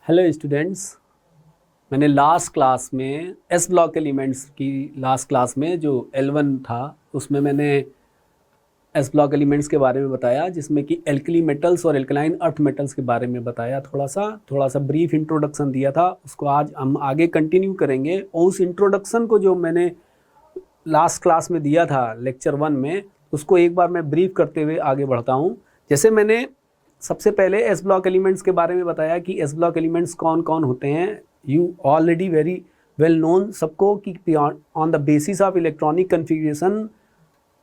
Hello students. मैंने last class में S block elements की लास्ट क्लास में जो L1 था उसमें मैंने एस ब्लॉक एलिमेंट्स के बारे में बताया, जिसमें कि एल्कली मेटल्स और एल्कलाइन अर्थ मेटल्स के बारे में बताया। थोड़ा सा ब्रीफ इंट्रोडक्शन दिया था, उसको आज हम आगे कंटिन्यू करेंगे। और उस इंट्रोडक्शन को जो मैंने लास्ट क्लास में दिया था लेक्चर 1 में, उसको एक बार मैं ब्रीफ करते हुए आगे बढ़ता हूँ। जैसे मैंने सबसे पहले एस ब्लॉक एलिमेंट्स के बारे में बताया कि एस ब्लॉक एलिमेंट्स कौन कौन होते हैं। You already very well known सबको कि on the basis of electronic configuration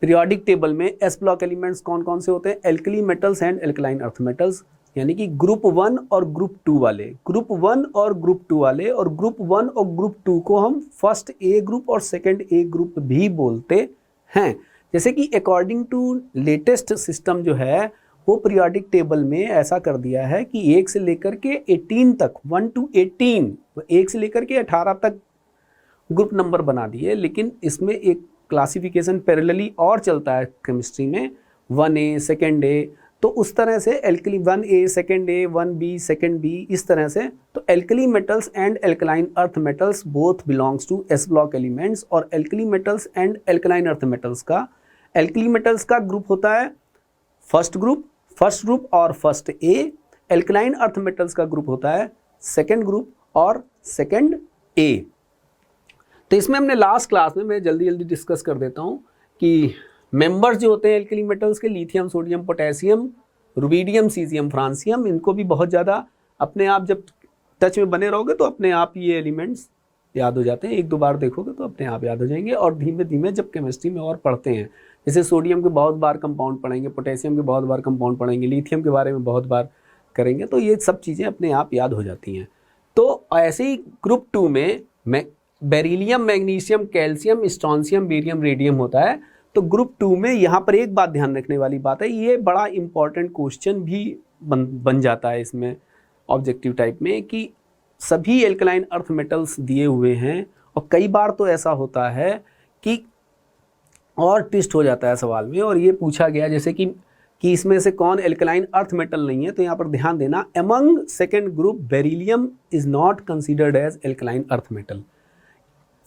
periodic table में एस ब्लॉक एलिमेंट्स कौन कौन से होते हैं, alkali metals and alkaline earth metals, यानी कि ग्रुप 1 और ग्रुप 2 वाले। ग्रुप 1 और ग्रुप 2 वाले, और ग्रुप 1 और ग्रुप 2 को हम फर्स्ट ए ग्रुप और सेकंड ए ग्रुप भी बोलते हैं। जैसे कि अकॉर्डिंग टू लेटेस्ट सिस्टम जो है वो पीरियोडिक टेबल में ऐसा कर दिया है कि 1 से लेकर के 18 तक, 1 to 18, 1 से लेकर के 18 तक ग्रुप नंबर बना दिए। लेकिन इसमें एक क्लासिफिकेशन पैरेलली और चलता है केमिस्ट्री में, 1A सेकेंड ए, तो उस तरह से alkali 1A second A, 1B second B, इस तरह से। तो alkali metals and alkaline earth metals both belongs to S block elements. और alkali metals and alkaline earth metals का, एल्कली मेटल्स का ग्रुप होता है फर्स्ट ग्रुप और first A. Alkaline earth metals का ग्रुप होता है सेकेंड ग्रुप और सेकेंड ए। तो इसमें हमने लास्ट क्लास में, मैं जल्दी डिस्कस कर देता हूं कि मेंबर्स जो होते हैं एल्कली मेटल्स के, lithium, sodium, potassium, rubidium, caesium, francium, इनको भी बहुत ज़्यादा अपने आप जब टच में बने रहोगे तो अपने आप ये एलिमेंट्स याद हो जाते हैं। एक दो बार देखोगे तो अपने आप याद हो जाएंगे। और धीमे धीमे जब केमिस्ट्री में और पढ़ते हैं, जैसे सोडियम के बहुत बार कंपाउंड पढ़ेंगे, पोटेशियम के बहुत बार कंपाउंड पढ़ेंगे, लिथियम के बारे में बहुत बार करेंगे, तो ये सब चीज़ें अपने आप याद हो जाती हैं। तो ऐसे ही ग्रुप 2 में beryllium, magnesium, calcium, strontium, barium, radium होता है। तो ग्रुप 2 में यहाँ पर एक बात ध्यान रखने वाली बात है, ये बड़ा इंपॉर्टेंट क्वेश्चन भी बन जाता है इसमें ऑब्जेक्टिव टाइप में, कि सभी एल्कलाइन अर्थ मेटल्स दिए हुए हैं। और कई बार तो ऐसा होता है कि और ट्विस्ट हो जाता है सवाल में, और ये पूछा गया जैसे कि इसमें से कौन एल्कलाइन अर्थ मेटल नहीं है। तो यहाँ पर ध्यान देना, among second group beryllium is not considered as alkaline earth metal.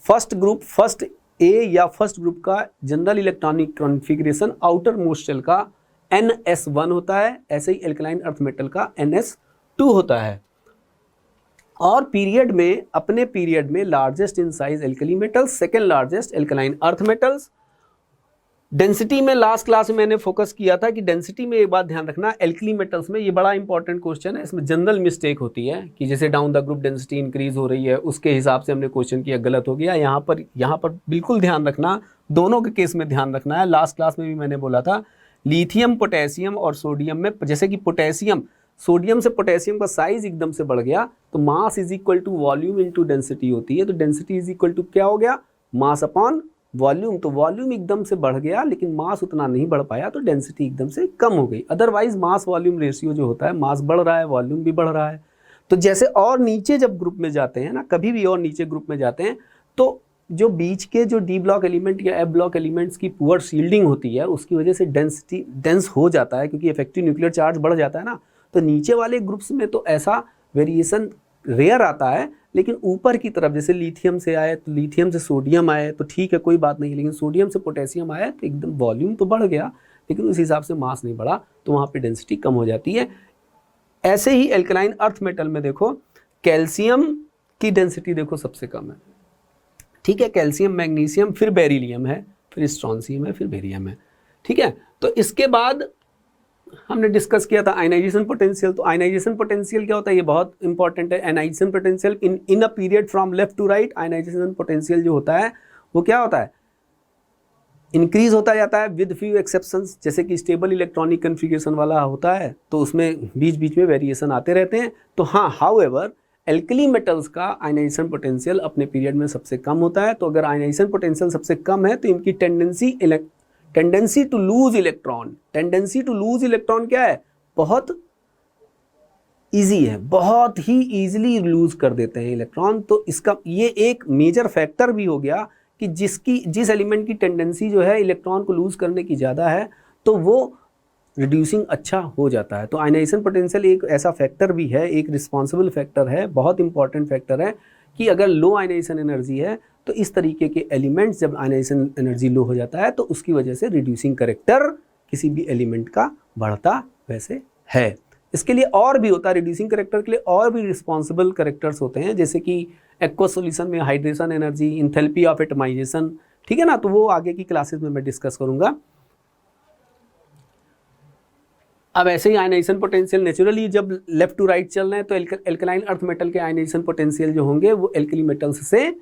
First group, first A या फर्स्ट ग्रुप का general electronic configuration outermost shell का NS1 होता है, ऐसे ही एल्कलाइन अर्थ मेटल का NS2 होता है। और पीरियड में, अपने पीरियड में largest in size alkali metals, second largest alkaline earth metals. Density में लास्ट क्लास में मैंने फोकस किया था कि डेंसिटी में एक बात ध्यान रखना, एल्कली मेटल्स में ये बड़ा इंपॉर्टेंट क्वेश्चन है, इसमें जनरल मिस्टेक होती है कि जैसे down the group density increase हो रही है, उसके हिसाब से हमने क्वेश्चन किया, गलत हो गया। यहाँ पर बिल्कुल ध्यान रखना, दोनों के केस में ध्यान रखना है। लास्ट क्लास में भी मैंने बोला था, लिथियम, पोटेशियम और सोडियम में, जैसे कि पोटेशियम, सोडियम से पोटेशियम का साइज एकदम से बढ़ गया तो mass is equal to volume into density होती है। तो डेंसिटी इज इक्वल टू क्या हो गया, मास अपॉन वॉल्यूम। तो वॉल्यूम एकदम से बढ़ गया लेकिन मास उतना नहीं बढ़ पाया, तो डेंसिटी एकदम से कम हो गई। अदरवाइज मास वॉल्यूम रेशियो जो होता है, मास बढ़ रहा है, वॉल्यूम भी बढ़ रहा है। तो जैसे और नीचे जब ग्रुप में जाते हैं ना, कभी भी और नीचे ग्रुप में जाते हैं, तो जो बीच के जो डी ब्लॉक एलिमेंट या एफ ब्लॉक एलिमेंट्स की पुअर शील्डिंग होती है, उसकी वजह से डेंसिटी डेंस हो जाता है, क्योंकि इफेक्टिव न्यूक्लियर चार्ज बढ़ जाता है ना। तो नीचे वाले ग्रुप्स में तो ऐसा वेरिएशन रेयर आता है, लेकिन ऊपर की तरफ जैसे लिथियम से आए तो लिथियम से सोडियम आए तो ठीक है, कोई बात नहीं, लेकिन सोडियम से पोटेशियम आया तो एकदम वॉल्यूम तो बढ़ गया लेकिन उस हिसाब से मास नहीं बढ़ा, तो वहाँ पे डेंसिटी कम हो जाती है। ऐसे ही एल्कलाइन अर्थ मेटल में देखो, कैल्शियम की डेंसिटी देखो सबसे कम है, ठीक है, कैल्शियम, मैग्नीशियम, फिर बेरिलियम है, फिर स्ट्रोंशियम है, फिर बेरियम है, ठीक है। तो इसके बाद हमने डिस्कस किया था आयनाइजेशन पोटेंशियल। तो आयनाइजेशन पोटेंशियल क्या होता है, ये बहुत इंपॉर्टेंट है। Ionisation potential in a period from left to right, ionisation potential जो होता है वो क्या होता है, इंक्रीज होता जाता है विद फ्यू एक्सेप्शंस। जैसे कि स्टेबल इलेक्ट्रॉनिक कन्फिगरेशन वाला होता है तो उसमें बीच बीच में वेरिएशन आते रहते हैं। तो हाँ, हाउएवर एल्कली मेटल्स का आयनाइजेशन पोटेंशियल अपने पीरियड में सबसे कम होता है। तो अगर आयनाइजेशन पोटेंशियल सबसे कम है तो इनकी टेंडेंसी टू लूज इलेक्ट्रॉन क्या है, बहुत इजी है, बहुत ही इजीली लूज कर देते हैं इलेक्ट्रॉन। तो इसका ये एक मेजर फैक्टर भी हो गया कि जिस एलिमेंट की टेंडेंसी जो है इलेक्ट्रॉन को लूज करने की ज़्यादा है, तो वो रिड्यूसिंग अच्छा हो जाता है। तो आयनाइजेशन पोटेंशियल एक ऐसा फैक्टर भी है, एक रिस्पॉन्सिबल फैक्टर है, बहुत इंपॉर्टेंट फैक्टर है कि अगर लो आयनाइजेशन एनर्जी है तो इस तरीके के एलिमेंट्स जब आयनाइजेशन एनर्जी लो हो जाता है तो उसकी वजह से रिड्यूसिंग करेक्टर किसी भी एलिमेंट का बढ़ता वैसे है। इसके लिए और भी होता है, रिड्यूसिंग करेक्टर के लिए और भी रिस्पॉन्सिबल करेक्टर्स होते हैं, जैसे कि एक्वस सॉल्यूशन में hydration energy, enthalpy of atomisation, ठीक है ना, तो वो आगे की क्लासेस में मैं डिस्कस करूंगा। अब ऐसे ही आयनाइजेशन पोटेंशियल नेचुरली जब लेफ्ट टू राइट चल रहे हैं तो एल्कलाइन अर्थ मेटल के आयनाइजेशन पोटेंशियल जो होंगे वो एल्कली मेटल्स से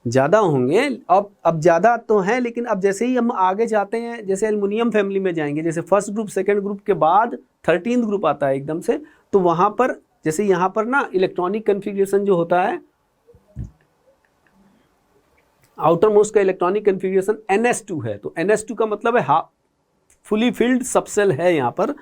ज़्यादा होंगे। अब ज़्यादा तो हैं, लेकिन अब जैसे ही हम आगे जाते हैं, जैसे एल्युमिनियम फैमिली में जाएंगे, जैसे फर्स्ट ग्रुप सेकंड ग्रुप के बाद 13th ग्रुप आता है एकदम से, तो वहाँ पर जैसे यहाँ पर ना इलेक्ट्रॉनिक कन्फिग्रेशन जो होता है, आउटर मोस्ट का इलेक्ट्रॉनिक कन्फिग्रेशन NS2 है। तो NS2 का मतलब है फुली फिल्ड सबसेल है यहाँ पर,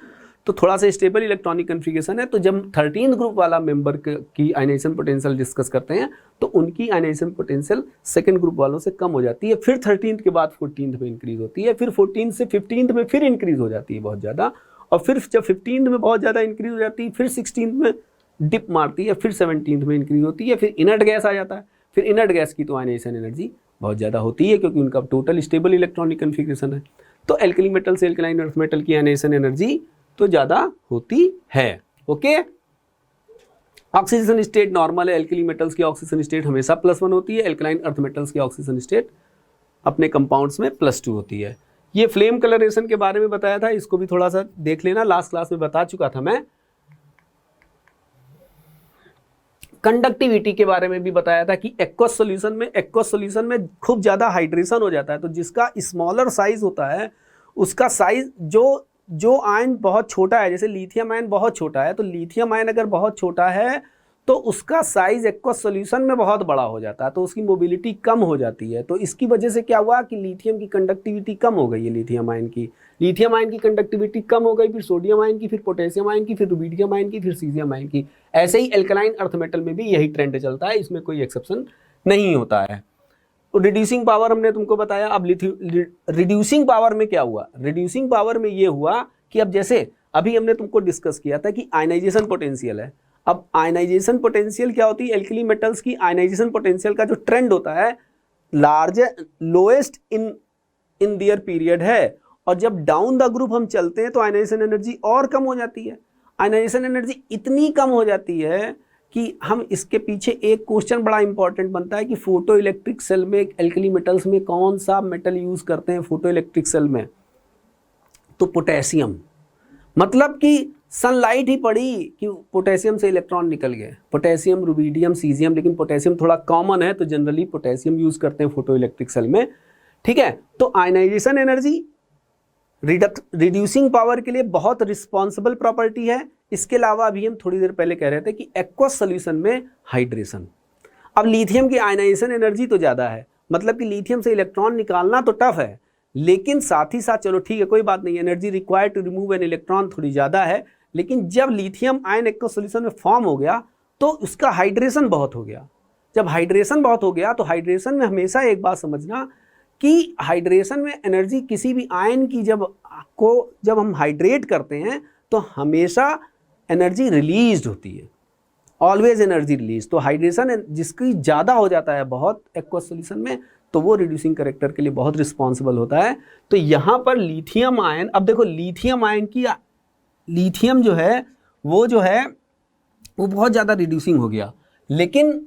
तो थोड़ा सा स्टेबल इलेक्ट्रॉनिक कन्फिगरेशन है। तो जब 13th ग्रुप वाला मेंबर की आयनाइजेशन पोटेंशियल डिस्कस करते हैं तो उनकी आयनाइजेशन पोटेंशियल सेकंड ग्रुप वालों से कम हो जाती है, फिर 13th के बाद 14th में इंक्रीज होती है, फिर 14th से 15th में फिर इंक्रीज हो जाती है बहुत ज़्यादा, और फिर जब 15th में बहुत ज़्यादा इंक्रीज हो जाती है फिर 16th में डिप मारती है, फिर 17th में इंक्रीज होती है, फिर इनर्ट गैस आ जाता है। फिर इनर्ट गैस की तो आयनाइजेशन एनर्जी बहुत ज़्यादा होती है क्योंकि उनका टोटल स्टेबल इलेक्ट्रॉनिक कन्फिगरेशन है। तो एल्कली मेटल से एल्कलाइन अर्थ मेटल की आयनाइजेशन एनर्जी तो ज़्यादा होती है। ओके, ऑक्सीजन स्टेट नॉर्मल है, एल्कली मेटल्स की ऑक्सीजन स्टेट हमेशा +1 होती है, एल्कलाइन अर्थ मेटल्स की ऑक्सीजन स्टेट अपने कंपाउंड्स में +2 होती है। ये फ्लेम कलरेशन के बारे में बताया था, इसको भी थोड़ा सा देख लेना, लास्ट क्लास में बता चुका था मैं। कंडक्टिविटी के बारे में भी बताया था कि एक्वस सॉल्यूशन में खूब ज़्यादा हाइड्रेशन हो जाता है, तो जिसका स्मॉलर साइज होता है उसका साइज जो आयन बहुत छोटा है, जैसे लिथियम आयन बहुत छोटा है, तो लिथियम आयन अगर बहुत छोटा है तो उसका साइज एक्वस सॉल्यूशन में बहुत बड़ा हो जाता है, तो उसकी मोबिलिटी कम हो जाती है। तो इसकी वजह से क्या हुआ कि लिथियम की कंडक्टिविटी कम हो गई है, लिथियम आयन की कंडक्टिविटी कम हो गई, फिर सोडियम आयन की, फिर पोटेशियम आयन की, फिर रुबिडियम आयन की, फिर सीजियम आयन की। ऐसे ही एल्कलाइन अर्थ मेटल में भी यही ट्रेंड चलता है, इसमें कोई एक्सेप्शन नहीं होता है। तो रिड्यूसिंग पावर हमने तुमको बताया। अब रिड्यूसिंग पावर में क्या हुआ, रिड्यूसिंग पावर में ये हुआ कि अब जैसे अभी हमने तुमको डिस्कस किया था कि आयनाइजेशन पोटेंशियल है। अब आयनाइजेशन पोटेंशियल क्या होती है, एल्कली मेटल्स की आयनाइजेशन पोटेंशियल का जो ट्रेंड होता है लोएस्ट इन देयर पीरियड है, और जब डाउन द ग्रुप हम चलते हैं तो आयनाइजेशन एनर्जी और कम हो जाती है। आयनाइजेशन एनर्जी इतनी कम हो जाती है कि हम इसके पीछे एक क्वेश्चन बड़ा इंपॉर्टेंट बनता है कि फोटो इलेक्ट्रिक सेल में एल्कली मेटल्स में कौन सा मेटल यूज करते हैं फोटो इलेक्ट्रिक सेल में, तो पोटेशियम। मतलब कि सनलाइट ही पड़ी कि पोटेशियम से इलेक्ट्रॉन निकल गए, पोटेशियम, रुबिडियम, सीजियम, लेकिन पोटेशियम थोड़ा कॉमन है तो जनरली पोटेशियम यूज करते हैं फोटो इलेक्ट्रिक सेल में, ठीक है। तो आयनाइजेशन एनर्जी रिड्यूसिंग पावर के लिए बहुत रिस्पॉन्सिबल प्रॉपर्टी है। इसके अलावा अभी हम थोड़ी देर पहले कह रहे थे कि एक्वस सॉल्यूशन में हाइड्रेशन। अब लिथियम की आयनाइजेशन एनर्जी तो ज़्यादा है, मतलब कि लिथियम से इलेक्ट्रॉन निकालना तो टफ है, लेकिन साथ ही साथ चलो ठीक है कोई बात नहीं, energy required to remove an electron थोड़ी ज़्यादा है, लेकिन जब लिथियम आयन एक्वस सॉल्यूशन में फॉर्म हो गया तो उसका हाइड्रेशन बहुत हो गया। जब हाइड्रेशन बहुत हो गया तो हाइड्रेशन में हमेशा एक बात समझना कि हाइड्रेशन में एनर्जी किसी भी आयन की जब हम हाइड्रेट करते हैं तो हमेशा एनर्जी रिलीज होती है, ऑलवेज एनर्जी रिलीज। तो हाइड्रेशन जिसकी ज़्यादा हो जाता है बहुत एक्वस सॉल्यूशन में, तो वो रिड्यूसिंग करेक्टर के लिए बहुत रिस्पॉन्सिबल होता है। तो यहाँ पर लिथियम आयन, अब देखो लिथियम आयन की लिथियम जो है वो बहुत ज़्यादा रिड्यूसिंग हो गया, लेकिन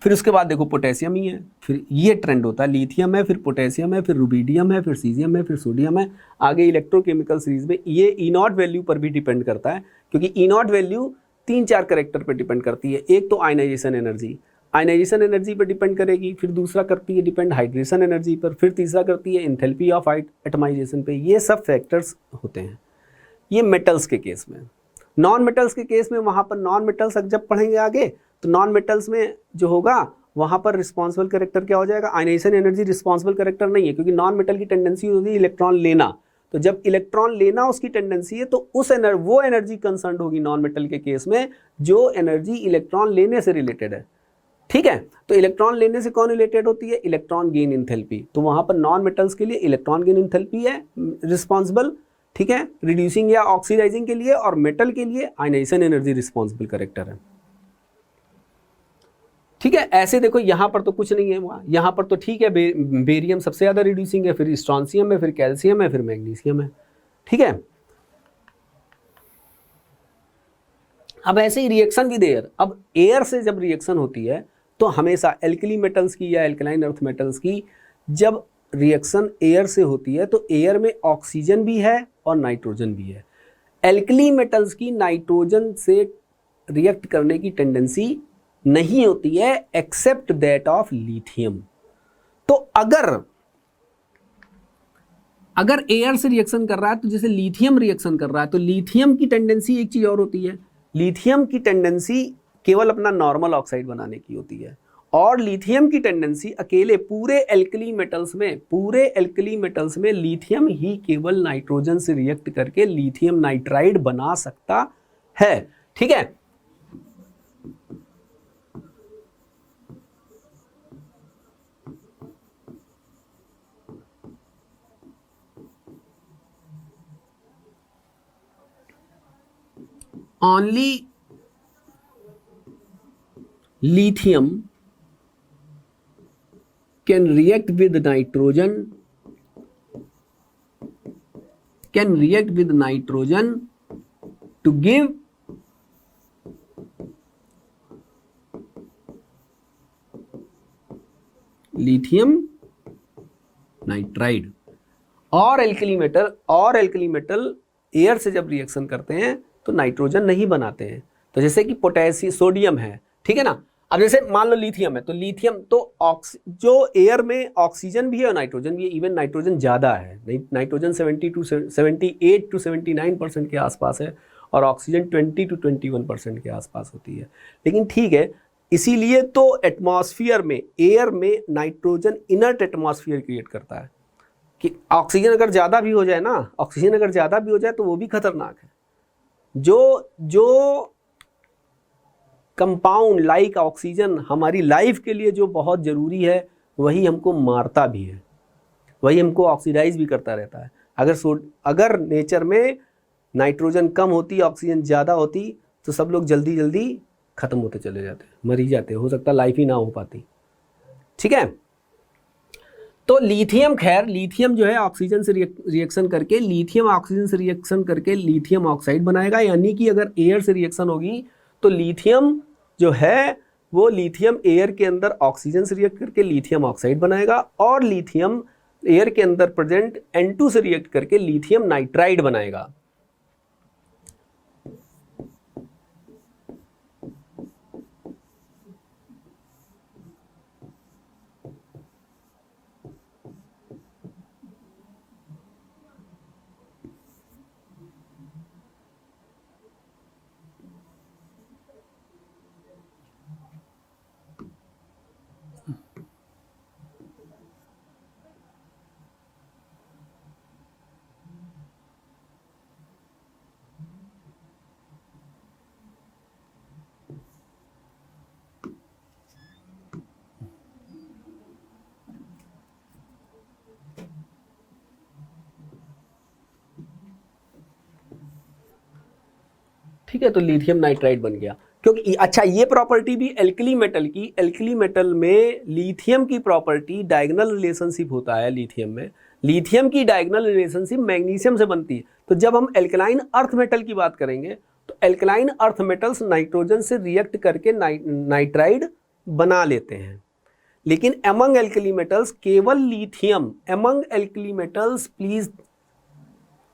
फिर उसके बाद देखो पोटेशियम ही है, फिर ये ट्रेंड होता है, लिथियम है, फिर पोटेशियम है, फिर रुबिडियम है, फिर सीजियम है, फिर सोडियम है। आगे इलेक्ट्रोकेमिकल सीरीज में ये E0 वैल्यू पर भी डिपेंड करता है, क्योंकि E0 वैल्यू 3-4 करेक्टर पर डिपेंड करती है। एक तो आयनाइजेशन एनर्जी पर डिपेंड करेगी, फिर दूसरा करती है डिपेंड हाइड्रेशन एनर्जी पर, फिर तीसरा करती है इंथैल्पी ऑफ एटमाइजेशन पे। ये सब फैक्टर्स होते हैं ये मेटल्स के केस में। नॉन मेटल्स के केस में वहाँ पर नॉन मेटल्स जब पढ़ेंगे आगे तो नॉन मेटल्स में जो होगा वहाँ पर रिस्पॉन्सिबल करेक्टर क्या हो जाएगा, आयनाइजेशन एनर्जी रिस्पॉन्सिबल करेक्टर नहीं है, क्योंकि नॉन मेटल की टेंडेंसी होती है इलेक्ट्रॉन लेना। तो जब इलेक्ट्रॉन लेना उसकी टेंडेंसी है तो वो एनर्जी कंसर्न होगी नॉन मेटल के केस में जो एनर्जी इलेक्ट्रॉन लेने से रिलेटेड है। ठीक है। तो इलेक्ट्रॉन लेने से कौन रिलेटेड होती है, इलेक्ट्रॉन गेन एंथैल्पी। तो वहां पर नॉन मेटल्स के लिए इलेक्ट्रॉन गेन एंथैल्पी है रिस्पॉन्सिबल, ठीक है, रिड्यूसिंग या ऑक्सीडाइजिंग के लिए, और मेटल के लिए आयनाइजेशन एनर्जी रिस्पॉन्सिबल करेक्टर है। ठीक है, ऐसे देखो यहां पर तो कुछ नहीं है, वहां यहां पर तो ठीक है, बेरियम सबसे ज्यादा रिड्यूसिंग है, फिर स्ट्रॉन्सियम है, फिर कैल्शियम है, फिर मैग्नीशियम है। ठीक है, अब ऐसे ही रिएक्शन विद एयर। अब एयर से जब रिएक्शन होती है तो हमेशा एल्कली मेटल्स की या एल्कलाइन अर्थ मेटल्स की जब रिएक्शन एयर से होती है तो एयर में ऑक्सीजन भी है और नाइट्रोजन भी है। एल्कली मेटल्स की नाइट्रोजन से रिएक्ट करने की टेंडेंसी नहीं होती है एक्सेप्ट दैट ऑफ लिथियम। तो अगर एयर से रिएक्शन कर रहा है तो जैसे लिथियम रिएक्शन कर रहा है तो लिथियम की टेंडेंसी एक चीज और होती है, लिथियम की टेंडेंसी केवल अपना नॉर्मल ऑक्साइड बनाने की होती है, और लिथियम की टेंडेंसी अकेले पूरे एल्कली मेटल्स में लिथियम ही केवल नाइट्रोजन से रिएक्ट करके लिथियम नाइट्राइड बना सकता है। ठीक है, only lithium can react with nitrogen to give lithium nitride. और एल्कली मेटल एयर से जब रिएक्शन करते हैं तो नाइट्रोजन नहीं बनाते हैं। तो जैसे कि पोटेशियम, सोडियम है, ठीक है ना। अब जैसे मान लो लिथियम है, तो लिथियम तो जो एयर में ऑक्सीजन भी है और नाइट्रोजन भी है, इवन नाइट्रोजन ज़्यादा है, नाइट्रोजन 78 to 79% के आसपास है और ऑक्सीजन 20 to 21% के आसपास होती है। लेकिन ठीक है, इसीलिए तो एटमॉस्फेयर में, एयर में नाइट्रोजन इनर्ट एटमॉस्फेयर क्रिएट करता है कि ऑक्सीजन अगर ज़्यादा भी हो जाए ना, ऑक्सीजन अगर ज़्यादा भी हो जाए तो वो भी खतरनाक है। जो कंपाउंड लाइक ऑक्सीजन हमारी लाइफ के लिए जो बहुत ज़रूरी है वही हमको मारता भी है, वही हमको ऑक्सीडाइज भी करता रहता है। अगर नेचर में नाइट्रोजन कम होती, ऑक्सीजन ज़्यादा होती तो सब लोग जल्दी जल्दी ख़त्म होते चले जाते, मर ही जाते, हो सकता लाइफ ही ना हो पाती। ठीक है, तो लिथियम, खैर लिथियम जो है ऑक्सीजन से रिएक्शन करके, लिथियम ऑक्सीजन से रिएक्शन करके लिथियम ऑक्साइड बनाएगा। यानी कि अगर एयर से रिएक्शन होगी तो लिथियम जो है वो लिथियम एयर के अंदर ऑक्सीजन से रिएक्ट करके लिथियम ऑक्साइड बनाएगा, और लिथियम एयर के अंदर प्रेजेंट N2 से रिएक्ट करके लिथियम नाइट्राइड बनाएगा। ठीक है, तो लिथियम नाइट्राइड बन गया। क्योंकि अच्छा, ये प्रॉपर्टी भी एल्कली मेटल में लिथियम की प्रॉपर्टी डायगोनल रिलेशनशिप होता है। लिथियम की डायगोनल रिलेशनशिप मैग्नीशियम से बनती है। तो जब हम एल्कलाइन अर्थ मेटल की बात करेंगे तो एल्कलाइन अर्थ मेटल्स नाइट्रोजन से रिएक्ट करके नाइट्राइड बना लेते हैं। लेकिन एमंग एल्कली मेटल्स केवल lithium, among alkali metals, please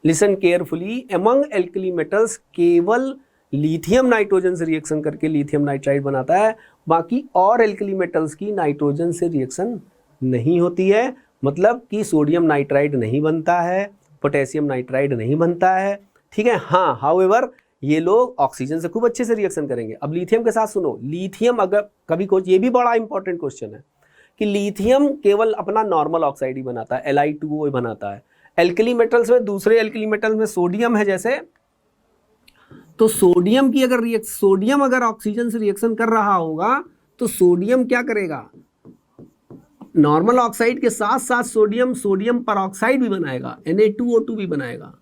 listen carefully, among alkali metals केवल लिथियम नाइट्रोजन से रिएक्शन करके लिथियम नाइट्राइड बनाता है। बाकी और एल्कली मेटल्स की नाइट्रोजन से रिएक्शन नहीं होती है। मतलब कि सोडियम नाइट्राइड नहीं बनता है, पोटेशियम नाइट्राइड नहीं बनता है। ठीक है, हाँ, हाउएवर ये लोग ऑक्सीजन से खूब अच्छे से रिएक्शन करेंगे। अब लिथियम के साथ सुनो, लिथियम अगर कभी कुछ, ये भी बड़ा इंपॉर्टेंट क्वेश्चन है कि लिथियम केवल अपना नॉर्मल ऑक्साइड ही बनाता है, Li2O बनाता है। एल्कली मेटल्स में, दूसरे एल्कली मेटल्स में सोडियम है जैसे, तो सोडियम अगर ऑक्सीजन से रिएक्शन कर रहा होगा तो सोडियम क्या करेगा, नॉर्मल ऑक्साइड के साथ साथ सोडियम पर ऑक्साइड भी बनाएगा, Na2O2 भी बनाएगा।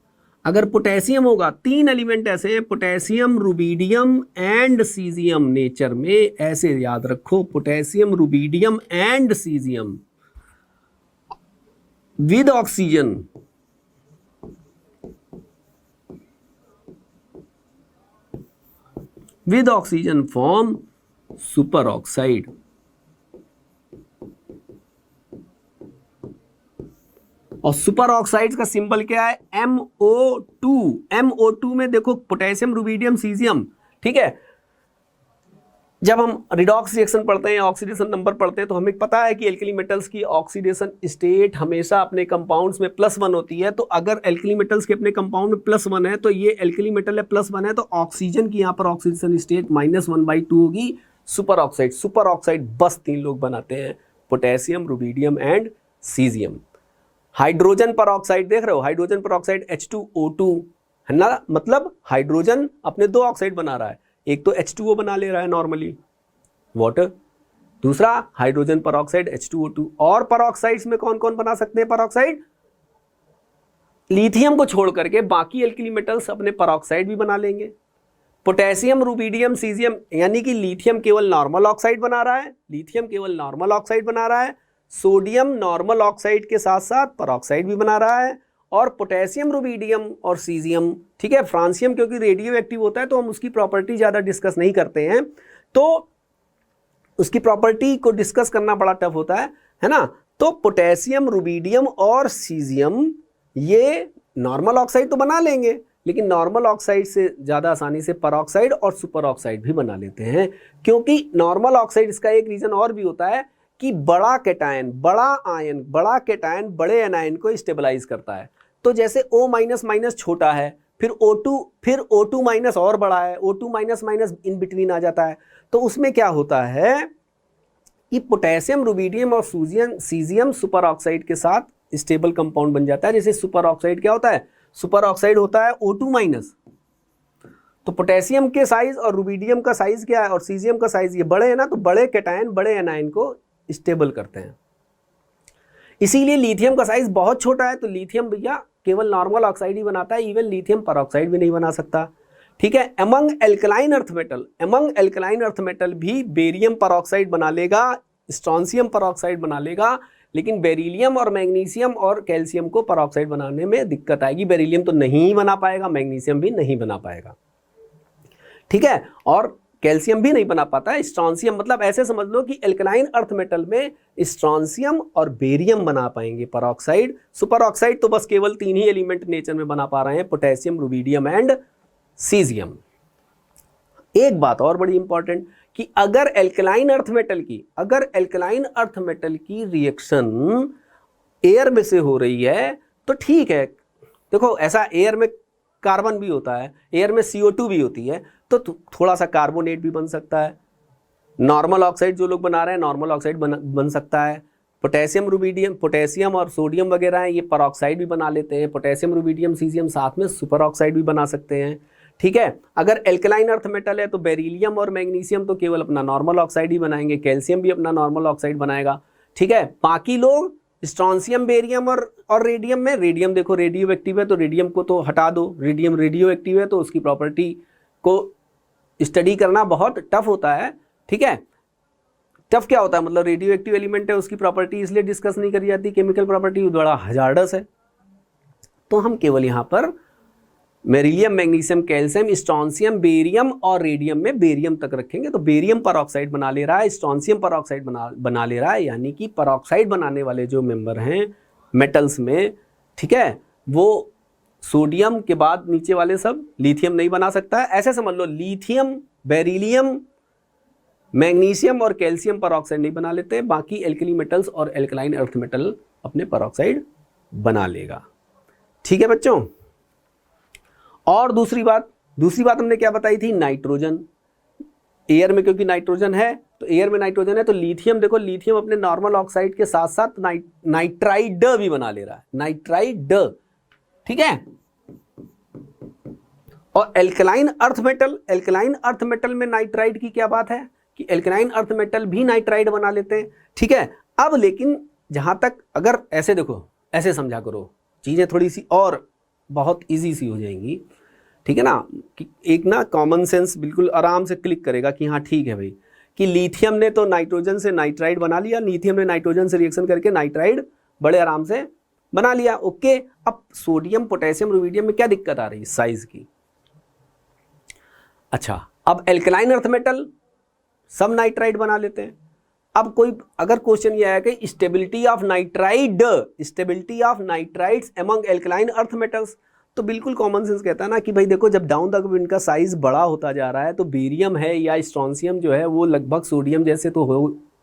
अगर पोटेशियम होगा, 3 एलिमेंट ऐसे हैं, potassium, rubidium and caesium, nature में ऐसे याद रखो, potassium, rubidium and caesium with oxygen, with oxygen form super oxide. और सुपर ऑक्साइड्स का सिंबल क्या है, MO2। MO2 में देखो पोटेशियम, रुबीडियम, सीजियम, ठीक है। जब हम रिडॉक्स रिएक्शन पढ़ते हैं, ऑक्सीडेशन नंबर पढ़ते हैं, तो हमें पता है कि एल्कली मेटल्स की ऑक्सीडेशन स्टेट हमेशा अपने कंपाउंड्स में +1 होती है। तो अगर एल्कली मेटल्स के अपने कंपाउंड में +1 है, तो ये एल्कली मेटल है +1 है, तो ऑक्सीजन की यहाँ पर ऑक्सीडेशन स्टेट -1/2 होगी, सुपर ऑक्साइड। सुपर ऑक्साइड बस 3 लोग बनाते हैं, potassium, rubidium and caesium. Hydrogen पर ऑक्साइड देख रहे हो, हाइड्रोजन पर ऑक्साइड H2O2 है ना, मतलब हाइड्रोजन अपने 2 ऑक्साइड बना रहा है, एक तो H2O बना ले रहा है नॉर्मली वाटर, दूसरा हाइड्रोजन पर ऑक्साइड H2O2। और पर ऑक्साइड्स में कौन कौन बना सकते हैं पर ऑक्साइड, लिथियम को छोड़ करके बाकी एल्कली मेटल्स अपने पर ऑक्साइड भी बना लेंगे। पोटेशियम, रुबीडियम, सीजियम, यानी कि लिथियम केवल नॉर्मल ऑक्साइड बना रहा है, लिथियम केवल नॉर्मल ऑक्साइड बना रहा है, सोडियम नॉर्मल ऑक्साइड के साथ साथ परऑक्साइड भी बना रहा है, और पोटेशियम, रुबीडियम और सीजियम, ठीक है। फ्रांसियम क्योंकि रेडियो एक्टिव होता है तो हम उसकी प्रॉपर्टी ज़्यादा डिस्कस नहीं करते हैं, तो उसकी प्रॉपर्टी को डिस्कस करना बड़ा टफ होता है ना। तो पोटेशियम, रुबीडियम और सीजियम ये नॉर्मल ऑक्साइड तो बना लेंगे, लेकिन नॉर्मल ऑक्साइड से ज़्यादा आसानी से परऑक्साइड और सुपर ऑक्साइड भी बना लेते हैं, क्योंकि नॉर्मल ऑक्साइड, इसका एक रीज़न और भी होता है कि बड़ा कैटायन, बड़ा कैटायन बड़े एनायन को स्टेबलाइज करता है। तो जैसे O- छोटा है, फिर O2- और बड़ा है, O2- इन बिटवीन आ जाता है, तो उसमें क्या होता है कि पोटेशियम, रुबीडियम और सीजियम सुपर ऑक्साइड के साथ स्टेबल कंपाउंड बन जाता है। जैसे सुपर ऑक्साइड क्या होता है, सुपर ऑक्साइड होता है O2-, तो पोटेशियम के साइज और रुबीडियम का साइज क्या है और सीजियम का साइज ये बड़े है ना, तो बड़े कैटायन बड़े एनायन को स्टेबल करते हैं। इसीलिए लिथियम का साइज बहुत छोटा है, तो लिथियम भैया केवल नॉर्मल ऑक्साइड ही बनाता है, इवन लिथियम परऑक्साइड भी नहीं बना सकता, ठीक है। अमंग एल्कलाइन अर्थ मेटल भी बेरियम परऑक्साइड बना लेगा, स्ट्रोंशियम परऑक्साइड बना लेगा, लेकिन बेरिलियम और मैग्नीशियम और कैल्शियम को परऑक्साइड बनाने में दिक्कत आएगी। बेरिलियम तो नहीं बना पाएगा, मैग्नीशियम भी नहीं बना पाएगा, ठीक है, और कैल्शियम भी नहीं बना पाता है। स्ट्रोंशियम मतलब ऐसे समझ लो कि एल्कलाइन अर्थ मेटल में स्ट्रोंशियम और बेरियम बना पाएंगे परऑक्साइड। सुपर ऑक्साइड तो बस केवल 3 ही एलिमेंट नेचर में बना पा रहे हैं, पोटेशियम, रुबीडियम एंड सीजियम। एक बात और बड़ी इंपॉर्टेंट कि अगर एल्कलाइन अर्थ मेटल की रिएक्शन एयर में से हो रही है तो ठीक है, देखो ऐसा एयर में कार्बन भी होता है, एयर में CO2 भी होती है, तो थोड़ा सा कार्बोनेट भी बन सकता है। नॉर्मल ऑक्साइड जो लोग बना रहे हैं, नॉर्मल ऑक्साइड बन सकता है। पोटेशियम और सोडियम वगैरह हैं, ये परऑक्साइड भी बना लेते हैं। पोटेशियम, रुबीडियम, सीजियम साथ में सुपर ऑक्साइड भी बना सकते हैं, ठीक है। अगर एल्कलाइन अर्थ मेटल है तो बेरिलियम और मैग्नीशियम तो केवल अपना नॉर्मल ऑक्साइड ही बनाएंगे, कैल्शियम भी अपना नॉर्मल ऑक्साइड बनाएगा, ठीक है। बाकी लोग स्ट्रोंशियम, बेरियम और रेडियम में, रेडियम देखो रेडियो एक्टिव है तो रेडियम को तो हटा दो, रेडियम रेडियो एक्टिव है तो उसकी प्रॉपर्टी को स्टडी करना बहुत टफ होता है, ठीक है। टफ क्या होता है, मतलब रेडियो एक्टिव एलिमेंट है, उसकी प्रॉपर्टी इसलिए डिस्कस नहीं करी जाती, केमिकल प्रॉपर्टी बड़ा हजार्डस है। तो हम केवल यहाँ पर beryllium, magnesium, calcium, strontium, barium और रेडियम में बेरियम तक रखेंगे। तो बेरियम परऑक्साइड बना ले रहा है, स्ट्रोंशियम परऑक्साइड बना ले रहा है, यानी कि परऑक्साइड बनाने वाले जो मेंबर हैं मेटल्स में, ठीक है, वो सोडियम के बाद नीचे वाले सब, लिथियम नहीं बना सकता है। ऐसे समझ लो लिथियम, बेरिलियम, मैग्नीशियम और कैल्शियम परऑक्साइड नहीं बना लेते, बाकी एल्कली मेटल्स और एल्कलाइन अर्थ मेटल अपने परऑक्साइड बना लेगा, ठीक है बच्चों। और दूसरी बात हमने क्या बताई थी, नाइट्रोजन। एयर में क्योंकि नाइट्रोजन है, तो एयर में नाइट्रोजन है तो लिथियम, देखो लिथियम अपने नॉर्मल ऑक्साइड के साथ साथ नाइट्राइड भी बना ले रहा है, नाइट्राइड, ठीक है। और एल्कलाइन अर्थ मेटल में नाइट्राइड की क्या बात है कि एल्कलाइन अर्थ मेटल भी नाइट्राइड बना लेते हैं, ठीक है। अब लेकिन जहां तक, अगर ऐसे देखो, ऐसे समझा करो, चीजें थोड़ी सी और बहुत इजी सी हो जाएंगी, ठीक है ना, कि एक ना कॉमन सेंस बिल्कुल आराम से क्लिक करेगा कि हाँ ठीक है भाई, कि लिथियम ने तो नाइट्रोजन से नाइट्राइड बना लिया, लिथियम ने नाइट्रोजन से रिएक्शन करके नाइट्राइड बड़े आराम से बना लिया, ओके। अब सोडियम, पोटेशियम, रुबिडियम में क्या दिक्कत आ रही है? साइज की। अच्छा, अब एल्कलाइन अर्थ मेटल सब नाइट्राइड बना लेते हैं। अब कोई अगर क्वेश्चन ये आया कि stability of nitride, stability of nitrides among alkaline earth metals, तो बिल्कुल कॉमन सेंस कहता है ना कि भाई देखो, जब डाउन द ग्रुप इनका साइज बड़ा होता जा रहा है तो बेरियम है या स्ट्रोंसियम जो है वो लगभग सोडियम जैसे तो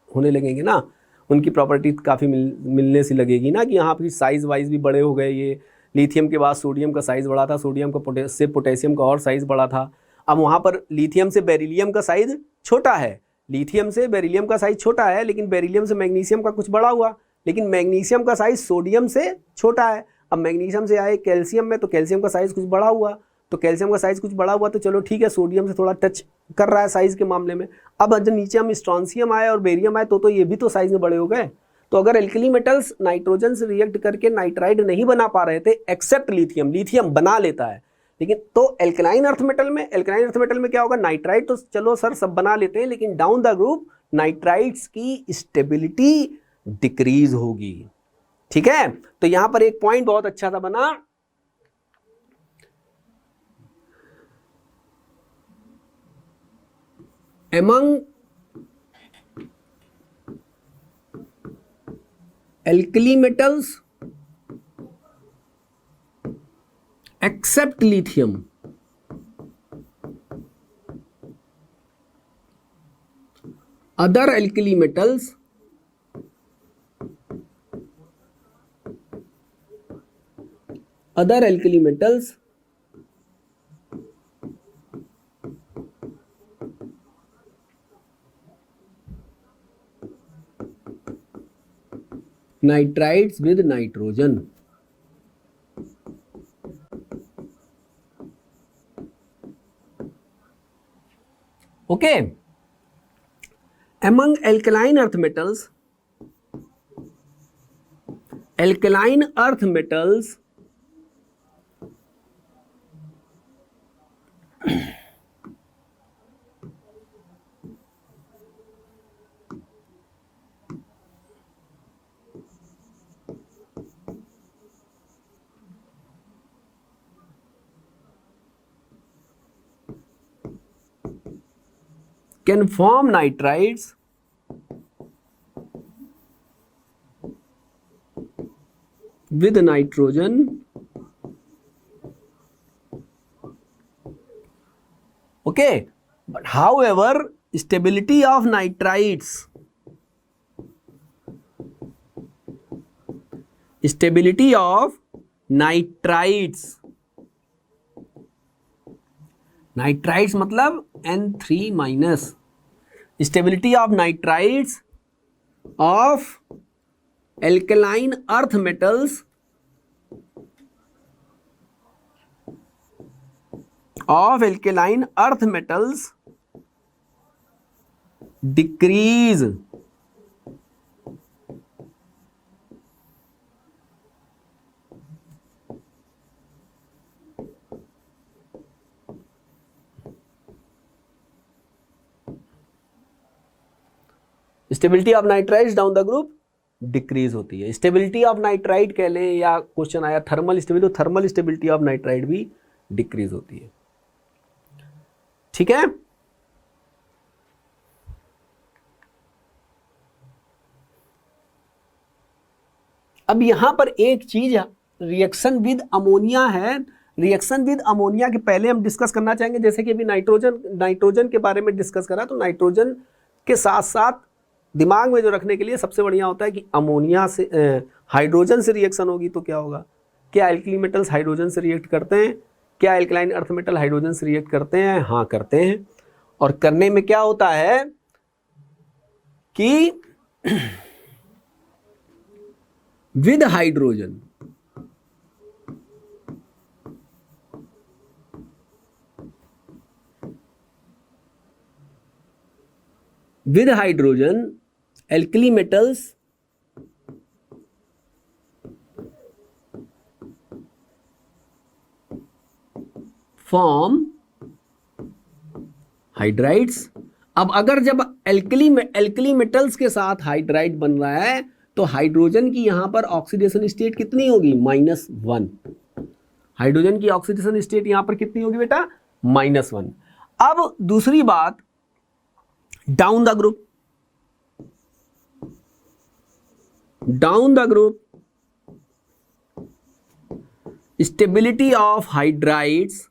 होने लगेंगे ना, उनकी प्रॉपर्टी काफ़ी मिलने से लगेगी ना, कि यहाँ फिर साइज वाइज भी बड़े हो गए। ये लिथियम के बाद सोडियम का साइज बड़ा था, सोडियम का से पोटेशियम का और साइज बड़ा था। अब वहाँ पर लिथियम से बेरिलियम का साइज छोटा है, लिथियम से बेरिलियम का साइज छोटा है, लेकिन बेरिलियम से मैग्नीशियम का कुछ बड़ा हुआ, लेकिन मैग्नीशियम का साइज सोडियम से छोटा है। अब मैग्नीशियम से आए कैल्शियम में, तो कैल्शियम का साइज कुछ बड़ा हुआ, तो कैल्शियम का साइज कुछ बड़ा हुआ, तो चलो ठीक है, सोडियम से थोड़ा टच कर रहा है साइज के मामले में। अब जब नीचे हम स्ट्रोंसियम आए और बेरियम आए तो ये भी तो साइज में बड़े हो गए। तो अगर एल्कली मेटल्स नाइट्रोजन से रिएक्ट करके नाइट्राइड नहीं बना पा रहे थे, एक्सेप्ट लिथियम, लिथियम बना लेता है, लेकिन तो एल्कलाइन अर्थ मेटल में, एल्कलाइन अर्थ मेटल में क्या होगा? नाइट्राइड तो चलो सर सब बना लेते हैं, लेकिन डाउन द ग्रुप नाइट्राइड्स की स्टेबिलिटी डिक्रीज होगी, ठीक है। तो यहां पर एक पॉइंट बहुत अच्छा सा बना, among alkali metals accept lithium, other alkali metals nitrides with nitrogen, okay, among alkaline earth metals, can form nitrides with nitrogen, okay, but however stability of nitrides, nitrides मतलब N3 minus, stability of nitrides of alkaline earth metals decrease, stability of nitrides down the group decrease होती है। Stability of nitride कह लें, या question आया thermal stability, तो thermal stability of nitride भी decrease होती है, ठीक है। अब यहां पर एक चीज रिएक्शन विद अमोनिया है। रिएक्शन विद अमोनिया के पहले हम डिस्कस करना चाहेंगे, जैसे कि अभी नाइट्रोजन के बारे में डिस्कस करा, तो नाइट्रोजन के साथ साथ दिमाग में जो रखने के लिए सबसे बढ़िया होता है कि अमोनिया से हाइड्रोजन से रिएक्शन होगी तो क्या होगा? क्या एल्कली मेटल्स हाइड्रोजन से रिएक्ट करते हैं? क्या एल्कलाइन अर्थ मेटल हाइड्रोजन से रिएक्ट करते हैं? हाँ, करते हैं। और करने में क्या होता है कि with hydrogen, with hydrogen alkali metals form hydrides. अब अगर जब एल्कली मेटल्स के साथ हाइड्राइड बन रहा है तो हाइड्रोजन की यहां पर ऑक्सीडेशन स्टेट कितनी होगी? -1। हाइड्रोजन की ऑक्सीडेशन स्टेट यहां पर कितनी होगी बेटा? -1। अब दूसरी बात, down the group, stability of hydrides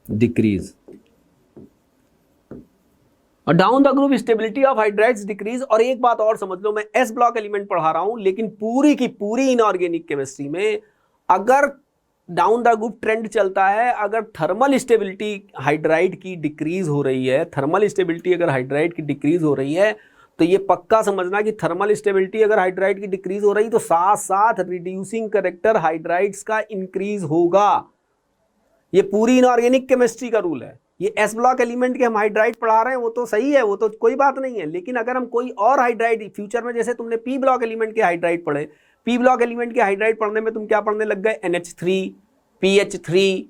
decrease. और down the group stability of hydrides decrease. और एक बात और समझ लो, मैं एस ब्लॉक एलिमेंट पढ़ा रहा हूं, लेकिन पूरी की पूरी इनऑर्गेनिक केमिस्ट्री में अगर डाउन द ग्रुप ट्रेंड चलता है, अगर थर्मल स्टेबिलिटी हाइड्राइड की डिक्रीज हो रही है, थर्मल स्टेबिलिटी अगर हाइड्राइड की डिक्रीज हो रही है, तो ये पक्का समझना कि थर्मल स्टेबिलिटी अगर हाइड्राइड की डिक्रीज हो रही तो साथ साथ रिड्यूसिंग कैरेक्टर हाइड्राइड्स का इंक्रीज होगा। ये पूरी इनऑर्गेनिक केमिस्ट्री का रूल है। ये एस ब्लॉक एलिमेंट के हम हाइड्राइड पढ़ा रहे हैं, वो तो सही है, वो तो कोई बात नहीं है, लेकिन अगर हम कोई और हाइड्राइड फ्यूचर में, जैसे तुमने पी ब्लॉक एलिमेंट के हाइड्राइड पढ़े, पी ब्लॉक एलिमेंट के हाइड्राइड पढ़ने में तुम क्या पढ़ने लग गए? NH3, PH3,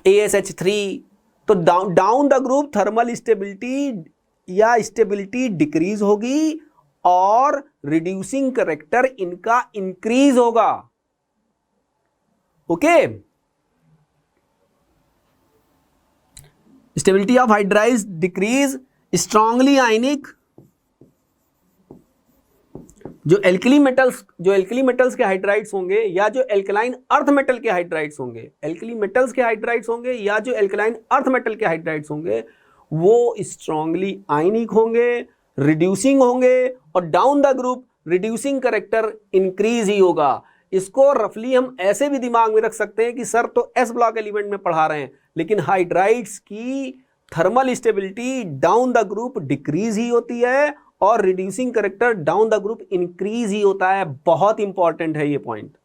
ASH3। तो down the group thermal stability या स्टेबिलिटी डिक्रीज होगी और रिड्यूसिंग कैरेक्टर इनका इंक्रीज होगा। Okay, stability of hydrides decrease, strongly ionic, जो एल्कली मेटल्स के हाइड्राइड्स होंगे या जो एल्कलाइन अर्थ मेटल के हाइड्राइड्स होंगे, एल्कली मेटल्स के हाइड्राइड्स होंगे या जो एल्कलाइन अर्थ मेटल के हाइड्राइड्स होंगे, वो स्ट्रांगली आयनिक होंगे, रिड्यूसिंग होंगे, और down the group reducing character increase ही होगा। इसको रफली हम ऐसे भी दिमाग में रख सकते हैं कि सर तो एस ब्लॉक एलिमेंट में पढ़ा रहे हैं, लेकिन हाइड्राइड्स की thermal stability down the group decrease ही होती है और reducing character down the group increase ही होता है। बहुत इंपॉर्टेंट है ये पॉइंट।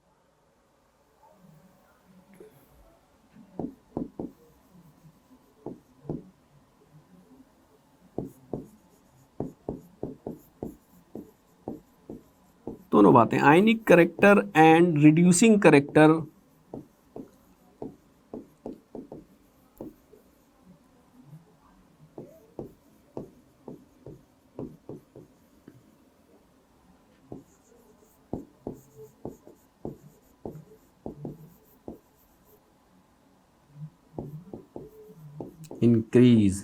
दोनों बातें, ionic character and reducing character, increase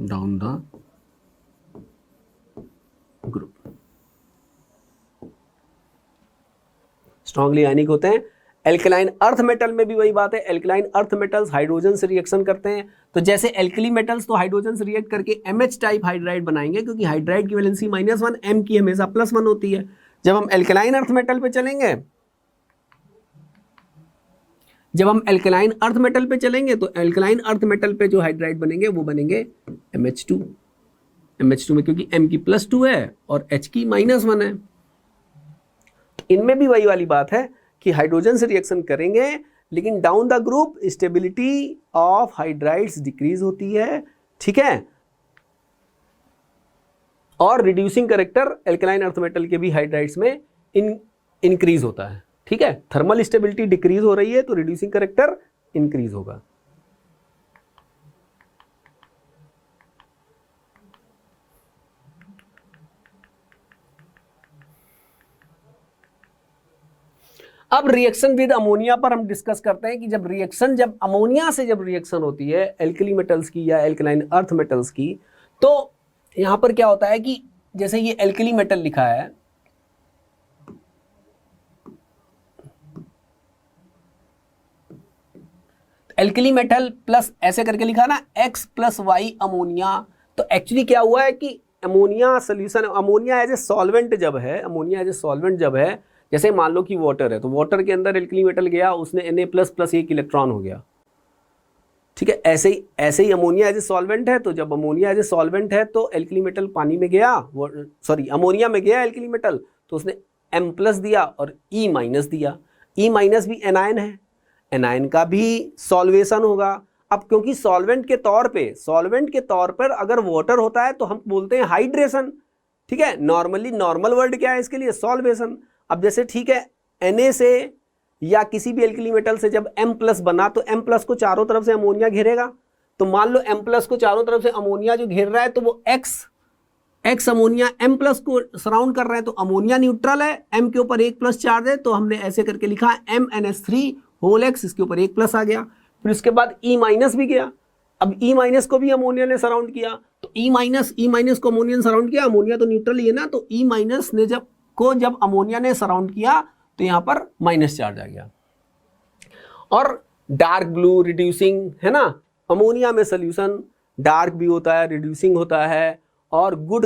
down the group। Strongly ionic होते हैं। एल्कलाइन अर्थ मेटल में भी वही बात है, एल्कलाइन अर्थ मेटल्स हाइड्रोजन से रिएक्शन करते हैं। तो जैसे एल्कली मेटल्स तो हाइड्रोजन से रिएक्ट करके MH टाइप हाइड्राइड बनाएंगे, क्योंकि हाइड्राइड की वैलेंसी -1, M की हमेशा +1 होती है। जब हम एल्कलाइन अर्थ मेटल पे चलेंगे, तो एल्कलाइन अर्थ मेटल पे जो हाइड्राइड बनेंगे वो बनेंगे MH2 में, क्योंकि M की +2 है और H की -1 है। इनमें भी वही वाली बात है कि हाइड्रोजन से रिएक्शन करेंगे, लेकिन down the group stability of hydrides decrease होती है, ठीक है, और reducing character alkaline earth metal के भी हाइड्राइड्स में इंक्रीज होता है, ठीक है। थर्मल स्टेबिलिटी डिक्रीज हो रही है तो रिड्यूसिंग कैरेक्टर इंक्रीज होगा। अब रिएक्शन विद अमोनिया पर हम डिस्कस करते हैं कि जब अमोनिया से जब रिएक्शन होती है एल्कली मेटल्स की या एल्कलाइन अर्थ मेटल्स की, तो यहां पर क्या होता है कि जैसे ये एल्कली मेटल लिखा है, एल्कली मेटल प्लस ऐसे करके लिखा ना X + Y अमोनिया, तो एक्चुअली क्या हुआ है कि ammonia solution, ammonia as a solvent जब है, जैसे मान लो कि वाटर है, तो वाटर के अंदर एल्कली मेटल गया, उसने Na++ एक इलेक्ट्रॉन हो गया, ठीक है। ऐसे ही अमोनिया एज ए सॉल्वेंट है, तो जब अमोनिया एज ए सॉल्वेंट है तो एल्कली मेटल पानी में गया, अमोनिया में गया एल्कली मेटल, तो उसने M प्लस दिया और E माइनस दिया। E माइनस भी एनायन है, एनायन का भी सॉल्वेशन होगा। अब क्योंकि सॉल्वेंट के तौर पर अगर वाटर होता है तो हम बोलते हैं हाइड्रेशन, ठीक है। नॉर्मली नॉर्मल वर्ड क्या है इसके लिए? सॉल्वेशन। अब जैसे ठीक है, Na से या किसी भी एल्कली मेटल से जब M प्लस बना तो M प्लस को चारों तरफ से अमोनिया घेरेगा। तो मान लो M प्लस को चारों तरफ से अमोनिया जो घेर रहा है तो वो X अमोनिया M प्लस को सराउंड कर रहा है, तो अमोनिया न्यूट्रल है, M के ऊपर 1 प्लस चार्ज है, तो हमने ऐसे करके लिखा MnH3 होल X, इसके ऊपर 1 प्लस आ गया। फिर उसके बाद E माइनस भी गया। अब E माइनस को भी अमोनिया ने सराउंड किया, तो E माइनस को अमोनिया ने सराउंड किया, अमोनिया तो न्यूट्रल ही है ना, तो E माइनस ने जब अमोनिया ने सराउंड किया तो यहां पर माइनस चार्ज आ गया। और डार्क ब्लू रिड्यूसिंग है ना, अमोनिया में सोल्यूशन डार्क भी होता है, रिड्यूसिंग होता है, और गुड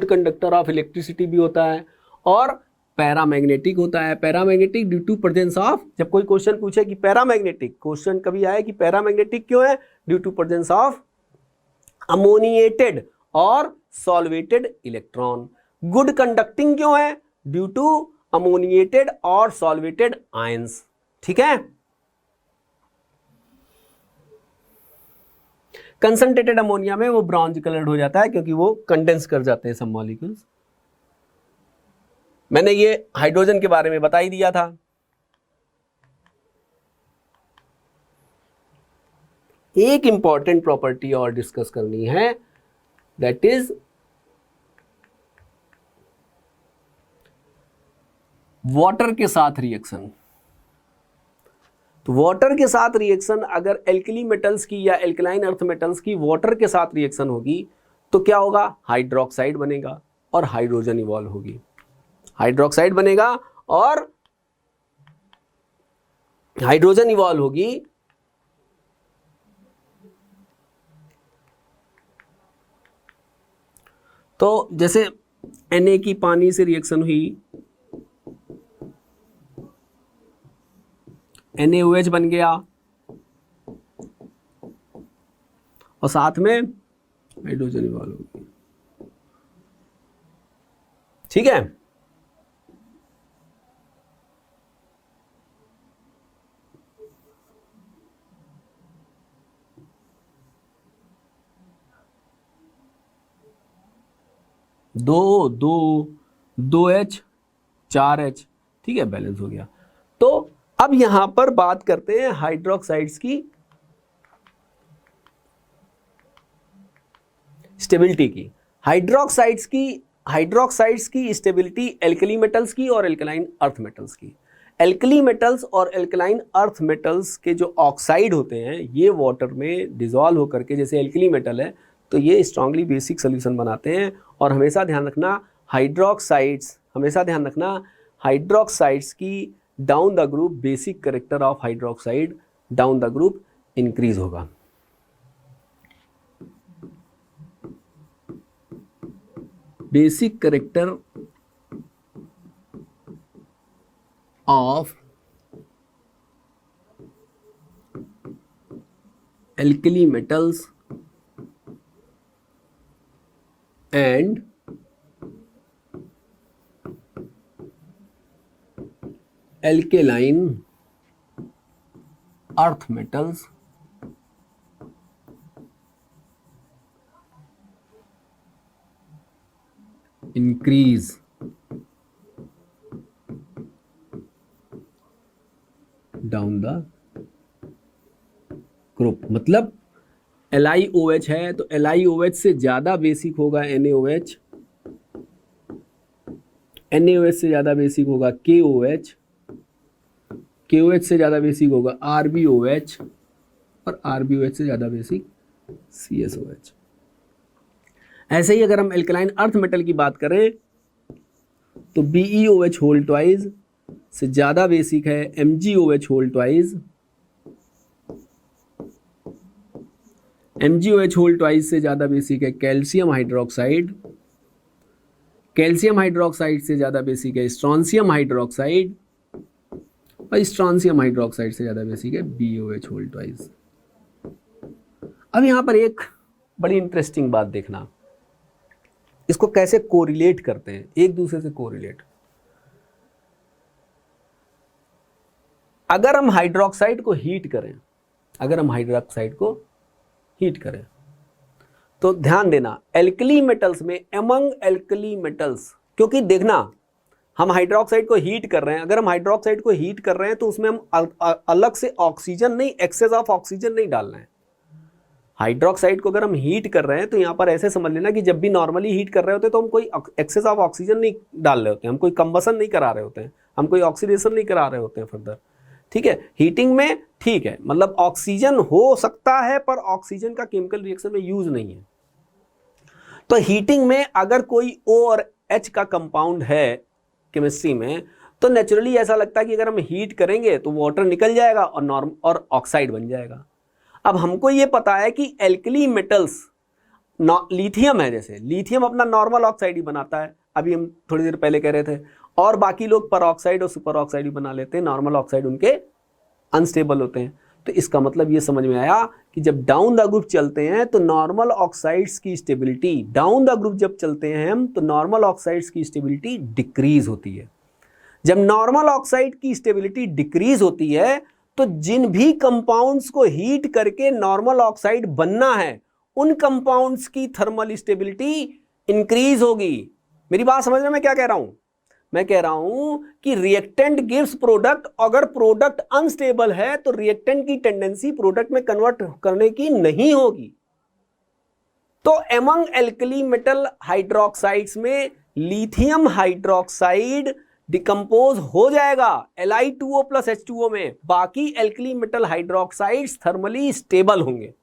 कंडक्टर ऑफ इलेक्ट्रिसिटी भी होता है, और पैरामैग्नेटिक होता है। Paramagnetic due to presence of, जब कोई क्वेश्चन पूछे कि पैरामैग्नेटिक, क्वेश्चन कभी आए कि पैरामैग्नेटिक क्यों है, due to presence of ammoniated और सॉल्वेटेड इलेक्ट्रॉन। गुड कंडक्टिंग क्यों है, ड्यू टू अमोनिएटेड और सॉल्वेटेड आयंस, ठीक है। कंसंट्रेटेड अमोनिया में वो ब्रॉन्ज कलर्ड हो जाता है क्योंकि वो कंडेंस कर जाते हैं सब मॉलिक्यूल्स। मैंने ये हाइड्रोजन के बारे में बता ही दिया था। एक इंपॉर्टेंट प्रॉपर्टी और डिस्कस करनी है, दैट इज वाटर के साथ रिएक्शन। तो वाटर के साथ रिएक्शन, अगर एल्कली मेटल्स की या एल्कलाइन अर्थ मेटल्स की वाटर के साथ रिएक्शन होगी तो क्या होगा, हाइड्रोक्साइड बनेगा और हाइड्रोजन इवॉल्व होगी। हाइड्रोक्साइड बनेगा और हाइड्रोजन इवॉल्व होगी। तो जैसे Na की पानी से रिएक्शन हुई, NaOH बन गया और साथ में हाइड्रोजन इवॉल्व होगी, ठीक है। दो H 4H, ठीक है, बैलेंस हो गया। तो अब यहां पर बात करते हैं हाइड्रोक्साइड्स की स्टेबिलिटी की। हाइड्रोक्साइड्स की स्टेबिलिटी एल्कली मेटल्स की और एल्कलाइन अर्थ मेटल्स की। एल्कली मेटल्स और एल्कलाइन अर्थ मेटल्स के जो ऑक्साइड होते हैं ये वाटर में डिसॉल्व होकर के, जैसे एल्कली मेटल है तो ये स्ट्रांगली बेसिक सोल्यूशन बनाते हैं। और हमेशा ध्यान रखना हाइड्रोक्साइड्स की down the group basic character of hydroxide down the group increase होगा। Basic character of alkali metals and alkaline earth metals increase down the group. मतलब LiOH है तो LiOH से ज्यादा बेसिक होगा NaOH, NaOH से ज्यादा बेसिक होगा KOH, KOH से ज्यादा बेसिक होगा RbOH और RbOH से ज्यादा बेसिक CSOH। ऐसे ही अगर हम एल्कलाइन अर्थ मेटल की बात करें तो BeOH होल ट्वाइस से ज्यादा बेसिक है MgOH whole twice, MgOH whole twice से ज़्यादा बेसिक है कैल्शियम हाइड्रोक्साइड, कैल्शियम हाइड्रोक्साइड से ज़्यादा बेसिक है स्ट्रॉन्शियम हाइड्रोक्साइड और स्ट्रॉन्शियम हाइड्रोक्साइड से ज़्यादा बेसिक है BOH होल ट्वाइस। अब यहाँ पर एक बड़ी इंटरेस्टिंग बात देखना, इसको कैसे कोरिलेट करते हैं एक दूसरे से कोरिलेट। अगर हम हाइड्रोक्साइड को हीट करें, अगर हम हाइड्रोक्साइड को हीट करें तो ध्यान देना एल्कली मेटल्स में, एमंग एल्कली मेटल्स, क्योंकि देखना हम हाइड्रोक्साइड को हीट कर रहे हैं, अगर हम हाइड्रोक्साइड को हीट कर रहे हैं तो उसमें हम अलग से ऑक्सीजन नहीं, एक्सेस ऑफ ऑक्सीजन नहीं डाल रहे हैं। हाइड्रोक्साइड को अगर हम हीट कर रहे हैं तो यहां पर ऐसे समझ लेना कि जब भी नॉर्मली हीट कर रहे होते हैं तो हम कोई एक्सेस ऑफ ऑक्सीजन नहीं डाल रहे होते हैं, हम कोई कंबसन नहीं करा रहे होते हैं, हम कोई ऑक्सीडेशन नहीं करा रहे होते हैं फर्दर। ठीक है, हीटिंग में ठीक है, मतलब ऑक्सीजन हो सकता है पर ऑक्सीजन का केमिकल रिएक्शन में यूज नहीं है। तो हीटिंग में अगर कोई O और H का कंपाउंड है केमिस्ट्री में तो नेचुरली ऐसा लगता है कि अगर हम हीट करेंगे तो वाटर निकल जाएगा और ऑक्साइड बन जाएगा। अब हमको ये पता है कि एल्कली मेटल्स, लिथियम है, जैसे लिथियम अपना नॉर्मल ऑक्साइड ही बनाता है, अभी हम थोड़ी देर पहले कह रहे थे, और बाकी लोग पर ऑक्साइड और सुपर ऑक्साइड ही बना लेते हैं, नॉर्मल ऑक्साइड उनके अनस्टेबल होते हैं। तो इसका मतलब ये समझ में आया कि जब डाउन द ग्रुप चलते हैं तो नॉर्मल ऑक्साइड्स की स्टेबिलिटी, डाउन द ग्रुप जब चलते हैं हम तो नॉर्मल ऑक्साइड्स की स्टेबिलिटी डिक्रीज होती है। जब नॉर्मल ऑक्साइड की स्टेबिलिटी डिक्रीज होती है तो जिन भी कंपाउंड्स को हीट करके नॉर्मल ऑक्साइड बनना है उन कंपाउंड्स की थर्मल स्टेबिलिटी इंक्रीज होगी। मेरी बात समझ में मैं क्या कह रहा हूं? मैं कह रहा हूं कि रिएक्टेंट गिव्स प्रोडक्ट, अगर प्रोडक्ट अनस्टेबल है तो रिएक्टेंट की टेंडेंसी प्रोडक्ट में कन्वर्ट करने की नहीं होगी। तो एमंग एल्कली मेटल हाइड्रोक्साइड्स में लिथियम हाइड्रोक्साइड डिकम्पोज हो जाएगा Li2O प्लस H2O में, बाकी alkali metal hydroxides thermally stable होंगे।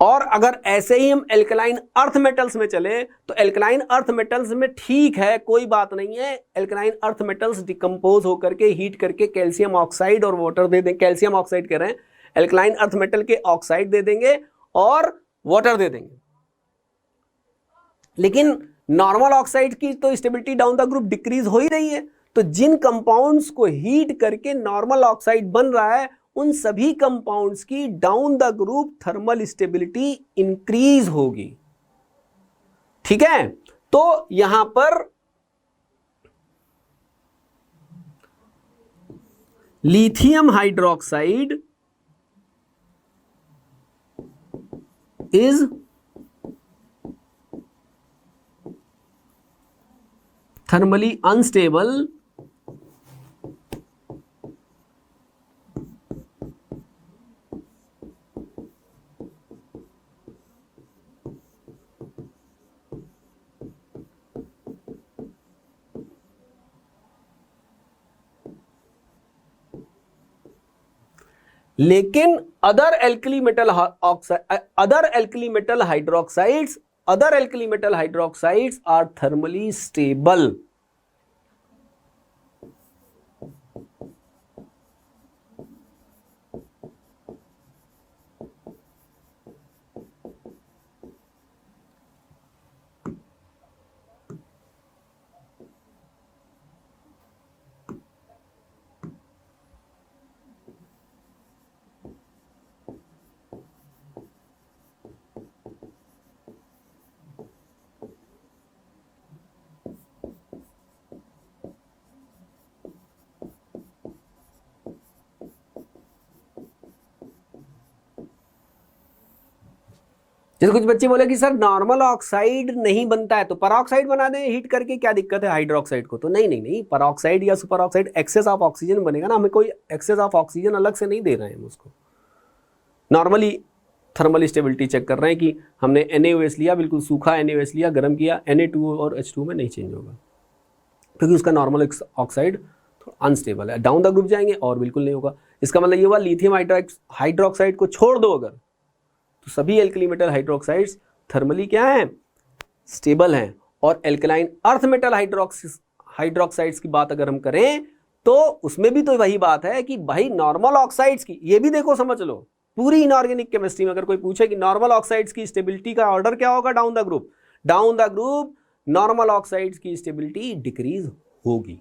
और अगर ऐसे ही हम एल्कलाइन अर्थ मेटल्स में चले तो एल्कलाइन अर्थ मेटल्स में ठीक है, कोई बात नहीं है, एल्कलाइन अर्थ मेटल्स डिकम्पोज होकर के हीट करके कैल्शियम ऑक्साइड और वाटर दे देंगे, कैल्शियम ऑक्साइड कह रहे हैं, एल्कलाइन अर्थ मेटल के ऑक्साइड दे देंगे और वाटर दे देंगे। लेकिन नॉर्मल ऑक्साइड की तो stability down the group decrease हो ही रही है। तो जिन कंपाउंड्स को हीट करके नॉर्मल ऑक्साइड बन रहा है उन सभी कंपाउंड्स की down the group thermal stability increase होगी। ठीक है, तो यहां पर lithium hydroxide is thermally unstable लेकिन other alkali metal hydroxides are thermally stable. जैसे कुछ बच्चे बोले कि सर नॉर्मल ऑक्साइड नहीं बनता है तो परऑक्साइड बना दें हीट करके, क्या दिक्कत है हाइड्रोक्साइड को? तो नहीं, परऑक्साइड या super oxide excess of oxygen बनेगा ना, हमें कोई एक्सेस ऑफ ऑक्सीजन अलग से नहीं दे रहे हैं हम उसको। नॉर्मली थर्मल स्टेबिलिटी चेक कर रहे हैं कि हमने NaOH लिया, बिल्कुल सूखा NaOH लिया, गर्म किया, Na2O और H2O में नहीं चेंज होगा क्योंकि उसका नॉर्मल ऑक्साइड थोड़ा अनस्टेबल है। डाउन द ग्रुप जाएंगे और बिल्कुल नहीं होगा। इसका मतलब ये हुआ लिथियम हाइड्रोक्साइड को छोड़ दो अगर, तो सभी एल्कली मेटल हाइड्रोक्साइड्स थर्मली क्या हैं? स्टेबल हैं। और एल्कलाइन अर्थ मेटल हाइड्रोक्साइड्स की बात अगर हम करें तो उसमें भी तो वही बात है कि भाई नॉर्मल ऑक्साइड्स की, ये भी देखो समझ लो, पूरी इनऑर्गेनिक केमिस्ट्री में अगर कोई पूछे कि नॉर्मल ऑक्साइड्स की स्टेबिलिटी का ऑर्डर क्या होगा down the group, normal oxides की स्टेबिलिटी डिक्रीज होगी।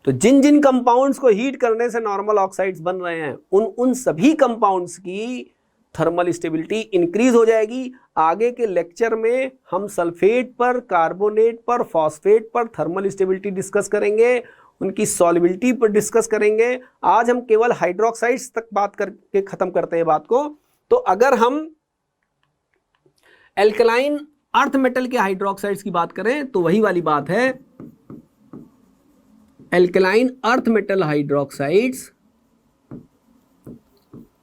तो जिन जिन कंपाउंड्स को हीट करने से नॉर्मल ऑक्साइड्स बन रहे हैं उन सभी कंपाउंड्स की थर्मल स्टेबिलिटी इंक्रीज हो जाएगी। आगे के लेक्चर में हम सल्फेट पर, कार्बोनेट पर, फॉस्फेट पर थर्मल स्टेबिलिटी डिस्कस करेंगे, उनकी सॉल्युबिलिटी पर डिस्कस करेंगे। आज हम केवल हाइड्रोक्साइड्स तक बात करके खत्म करते हैं बात को। तो अगर हम एल्कलाइन अर्थ मेटल के हाइड्रोक्साइड्स की बात करें तो वही वाली बात है, alkaline earth metal hydroxides.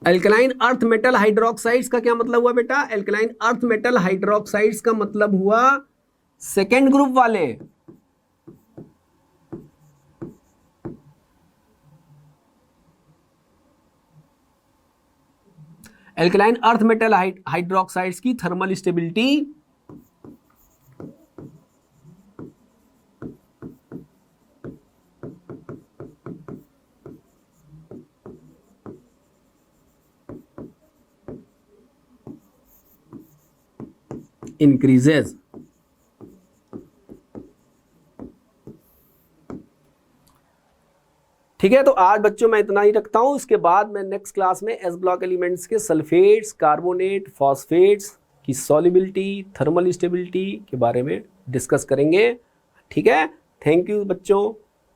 Alkaline earth metal hydroxides का क्या मतलब हुआ बेटा? एल्कलाइन अर्थ मेटल हाइड्रोक्साइड्स का मतलब हुआ सेकेंड ग्रुप वाले। एल्कलाइन अर्थ मेटल हाइड्रोक्साइड्स की थर्मल स्टेबिलिटी increases। ठीक है, तो आज बच्चों मैं इतना ही रखता हूं। इसके बाद मैं नेक्स्ट क्लास में एस ब्लॉक एलिमेंट्स के सल्फेट्स, कार्बोनेट, फॉस्फेट्स की सॉल्युबिलिटी, थर्मल स्टेबिलिटी के बारे में डिस्कस करेंगे। ठीक है, थैंक यू बच्चों।